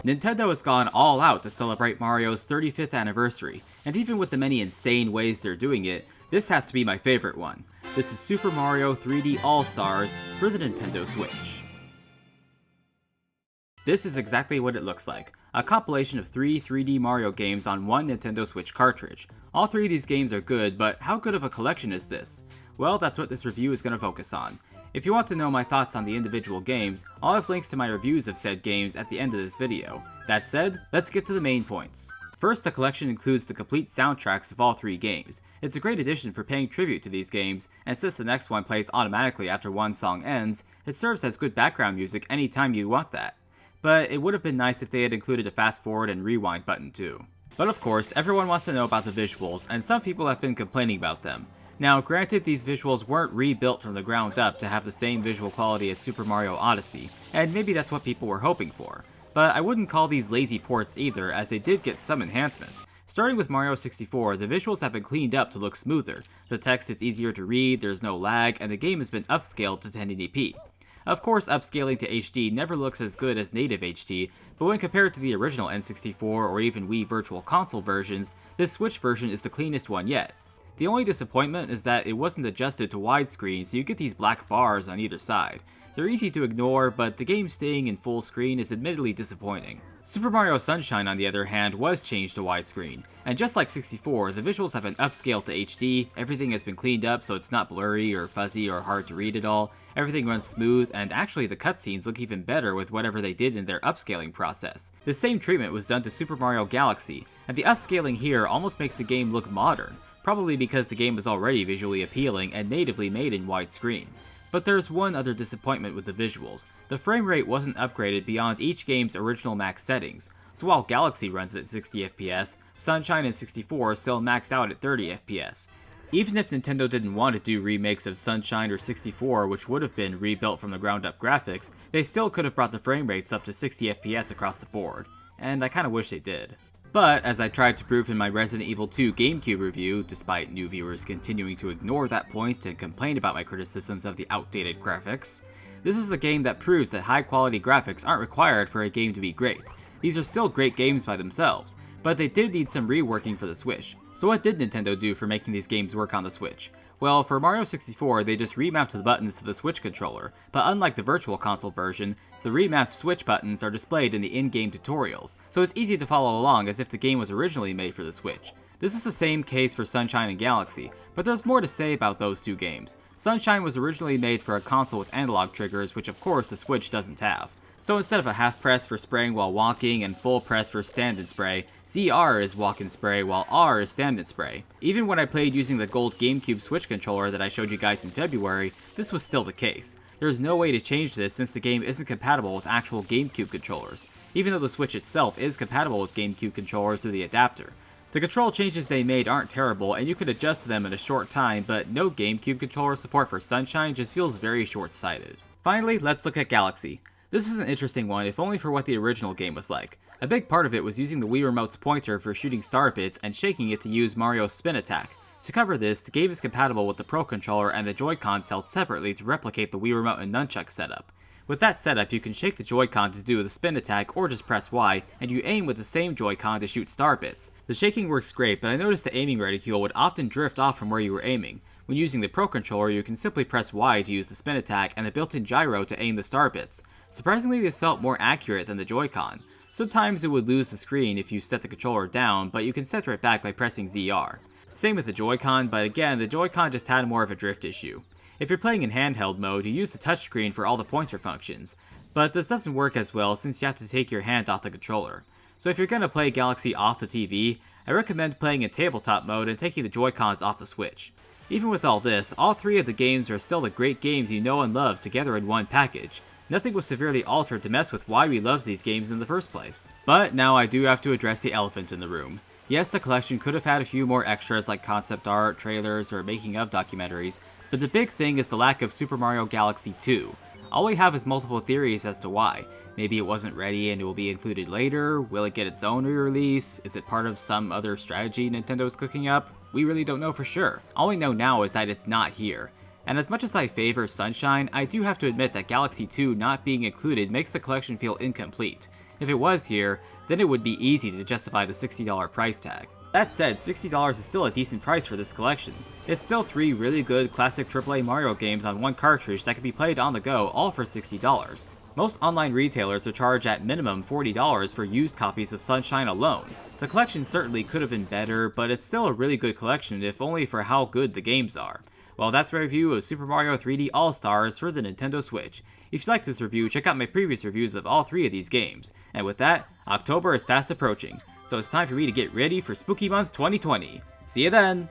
Nintendo has gone all out to celebrate Mario's 35th anniversary, and even with the many insane ways they're doing it, this has to be my favorite one. This is Super Mario 3D All-Stars for the Nintendo Switch. This is exactly what it looks like, a compilation of 3 3D Mario games on one Nintendo Switch cartridge. All 3 of these games are good, but how good of a collection is this? Well, that's what this review is going to focus on. If you want to know my thoughts on the individual games, I'll have links to my reviews of said games at the end of this video. That said, let's get to the main points. First, the collection includes the complete soundtracks of all 3 games. It's a great addition for paying tribute to these games, and since the next one plays automatically after one song ends, it serves as good background music anytime you want that. But it would have been nice if they had included a fast forward and rewind button too. But of course, everyone wants to know about the visuals, and some people have been complaining about them. Now, granted, these visuals weren't rebuilt from the ground up to have the same visual quality as Super Mario Odyssey, and maybe that's what people were hoping for. But I wouldn't call these lazy ports either, as they did get some enhancements. Starting with Mario 64, the visuals have been cleaned up to look smoother, the text is easier to read, there's no lag, and the game has been upscaled to 1080p. Of course, upscaling to HD never looks as good as native HD, but when compared to the original N64 or even Wii Virtual Console versions, this Switch version is the cleanest one yet. The only disappointment is that it wasn't adjusted to widescreen, so you get these black bars on either side. They're easy to ignore, but the game staying in full screen is admittedly disappointing. Super Mario Sunshine, on the other hand, was changed to widescreen, and just like 64, the visuals have been upscaled to HD, everything has been cleaned up so it's not blurry or fuzzy or hard to read at all, everything runs smooth, and actually the cutscenes look even better with whatever they did in their upscaling process. The same treatment was done to Super Mario Galaxy, and the upscaling here almost makes the game look modern, probably because the game was already visually appealing and natively made in widescreen. But there's one other disappointment with the visuals. The frame rate wasn't upgraded beyond each game's original max settings, so while Galaxy runs at 60 FPS, Sunshine and 64 still max out at 30 FPS. Even if Nintendo didn't want to do remakes of Sunshine or 64, which would have been rebuilt from the ground up graphics, they still could have brought the frame rates up to 60 FPS across the board, and I kinda wish they did. But, as I tried to prove in my Resident Evil 2 GameCube review, despite new viewers continuing to ignore that point and complain about my criticisms of the outdated graphics, this is a game that proves that high quality graphics aren't required for a game to be great. These are still great games by themselves, but they did need some reworking for the Switch. So what did Nintendo do for making these games work on the Switch? Well, for Mario 64, they just remapped the buttons to the Switch controller, but unlike the Virtual Console version, the remapped Switch buttons are displayed in the in-game tutorials, so it's easy to follow along as if the game was originally made for the Switch. This is the same case for Sunshine and Galaxy, but there's more to say about those two games. Sunshine was originally made for a console with analog triggers, which of course the Switch doesn't have. So instead of a half press for spraying while walking and full press for stand and spray, ZR is walk and spray while R is stand and spray. Even when I played using the gold GameCube Switch controller that I showed you guys in February, this was still the case. There is no way to change this since the game isn't compatible with actual GameCube controllers, even though the Switch itself is compatible with GameCube controllers through the adapter. The control changes they made aren't terrible, and you could adjust to them in a short time, but no GameCube controller support for Sunshine just feels very short-sighted. Finally, let's look at Galaxy. This is an interesting one, if only for what the original game was like. A big part of it was using the Wii Remote's pointer for shooting star bits and shaking it to use Mario's spin attack. To cover this, the game is compatible with the Pro Controller and the Joy-Cons held separately to replicate the Wii Remote and Nunchuck setup. With that setup, you can shake the Joy-Con to do the spin attack or just press Y, and you aim with the same Joy-Con to shoot star bits. The shaking works great, but I noticed the aiming reticule would often drift off from where you were aiming. When using the Pro Controller, you can simply press Y to use the spin attack and the built-in gyro to aim the star bits. Surprisingly, this felt more accurate than the Joy-Con. Sometimes it would lose the screen if you set the controller down, but you can center it back by pressing ZR. Same with the Joy-Con, but again, the Joy-Con just had more of a drift issue. If you're playing in handheld mode, you use the touchscreen for all the pointer functions, but this doesn't work as well since you have to take your hand off the controller. So if you're gonna play Galaxy off the TV, I recommend playing in tabletop mode and taking the Joy-Cons off the Switch. Even with all this, all 3 of the games are still the great games you know and love together in one package. Nothing was severely altered to mess with why we loved these games in the first place. But now I do have to address the elephant in the room. Yes, the collection could have had a few more extras like concept art, trailers, or making of documentaries, but the big thing is the lack of Super Mario Galaxy 2. All we have is multiple theories as to why. Maybe it wasn't ready and it will be included later, will it get its own re-release, is it part of some other strategy Nintendo's cooking up? We really don't know for sure. All we know now is that it's not here. And as much as I favor Sunshine, I do have to admit that Galaxy 2 not being included makes the collection feel incomplete. If it was here, then it would be easy to justify the $60 price tag. That said, $60 is still a decent price for this collection. It's still 3 really good classic AAA Mario games on one cartridge that can be played on the go, all for $60. Most online retailers will charge at minimum $40 for used copies of Sunshine alone. The collection certainly could have been better, but it's still a really good collection if only for how good the games are. Well, that's my review of Super Mario 3D All-Stars for the Nintendo Switch. If you liked this review, check out my previous reviews of all 3 of these games. And with that, October is fast approaching, so it's time for me to get ready for Spooky Month 2020. See you then!